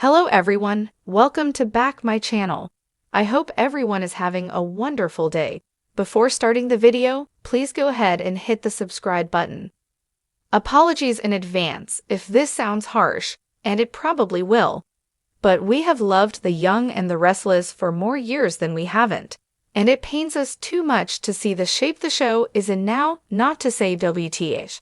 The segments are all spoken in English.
Hello everyone, welcome to back my channel. I hope everyone is having a wonderful day. Before starting the video, please go ahead and hit the subscribe button. Apologies in advance if this sounds harsh, and it probably will. But we have loved The Young and the Restless for more years than we haven't, and it pains us too much to see the shape the show is in now, not to say WTH.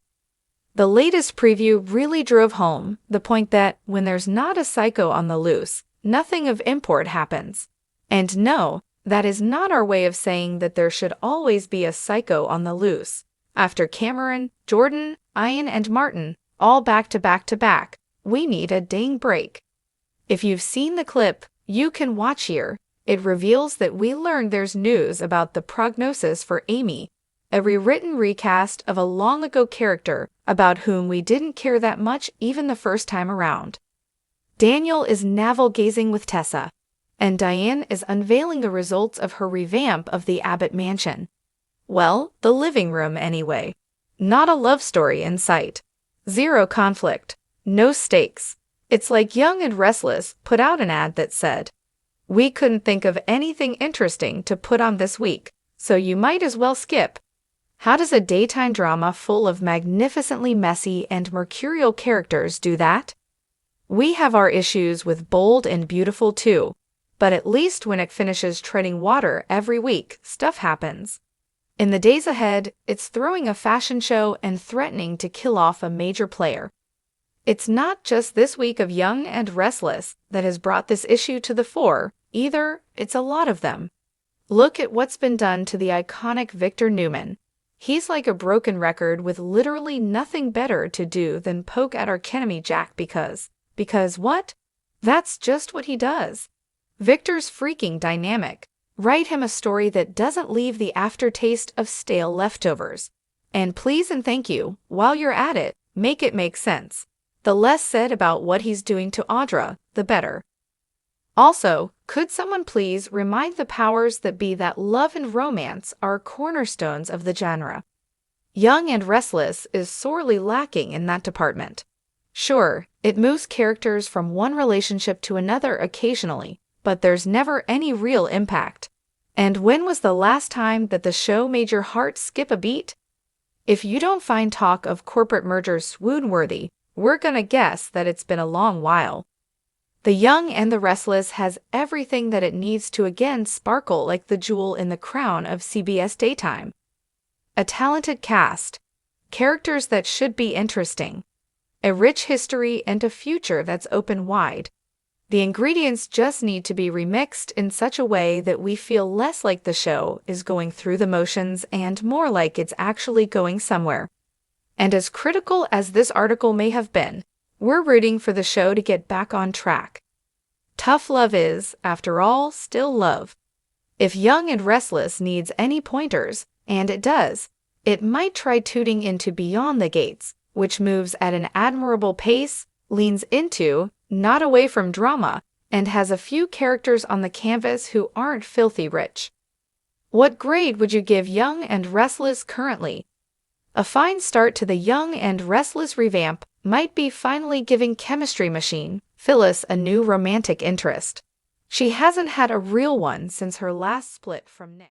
The latest preview really drove home the point that when there's not a psycho on the loose, nothing of import happens. And no, that is not our way of saying that there should always be a psycho on the loose. After Cameron, Jordan, Ian, and Martin, all back to back to back, we need a dang break. If you've seen the clip, you can watch here. It reveals that we learned there's news about the prognosis for Amy, a rewritten recast of a long-ago character about whom we didn't care that much even the first time around. Daniel is navel-gazing with Tessa, and Diane is unveiling the results of her revamp of the Abbott mansion. Well, the living room anyway. Not a love story in sight. Zero conflict. No stakes. It's like Young and Restless put out an ad that said, "We couldn't think of anything interesting to put on this week, so you might as well skip." How does a daytime drama full of magnificently messy and mercurial characters do that? We have our issues with Bold and Beautiful too, but at least when it finishes treading water every week, stuff happens. In the days ahead, it's throwing a fashion show and threatening to kill off a major player. It's not just this week of Young and Restless that has brought this issue to the fore, either, it's a lot of them. Look at what's been done to the iconic Victor Newman. He's like a broken record with literally nothing better to do than poke at our enemy Jack because what? That's just what he does. Victor's freaking dynamic. Write him a story that doesn't leave the aftertaste of stale leftovers. And please and thank you, while you're at it, make it make sense. The less said about what he's doing to Audra, the better. Also, could someone please remind the powers that be that love and romance are cornerstones of the genre? Young and Restless is sorely lacking in that department. Sure, it moves characters from one relationship to another occasionally, but there's never any real impact. And when was the last time that the show made your heart skip a beat? If you don't find talk of corporate mergers swoon-worthy, we're gonna guess that it's been a long while. The Young and the Restless has everything that it needs to again sparkle like the jewel in the crown of CBS daytime. A talented cast, characters that should be interesting, a rich history and a future that's open wide. The ingredients just need to be remixed in such a way that we feel less like the show is going through the motions and more like it's actually going somewhere. And as critical as this article may have been, we're rooting for the show to get back on track. Tough love is, after all, still love. If Young and Restless needs any pointers, and it does, it might try tooting into Beyond the Gates, which moves at an admirable pace, leans into, not away from drama, and has a few characters on the canvas who aren't filthy rich. What grade would you give Young and Restless currently? A fine start to the Young and Restless revamp might be finally giving Chemistry Machine, Phyllis, a new romantic interest. She hasn't had a real one since her last split from Nick.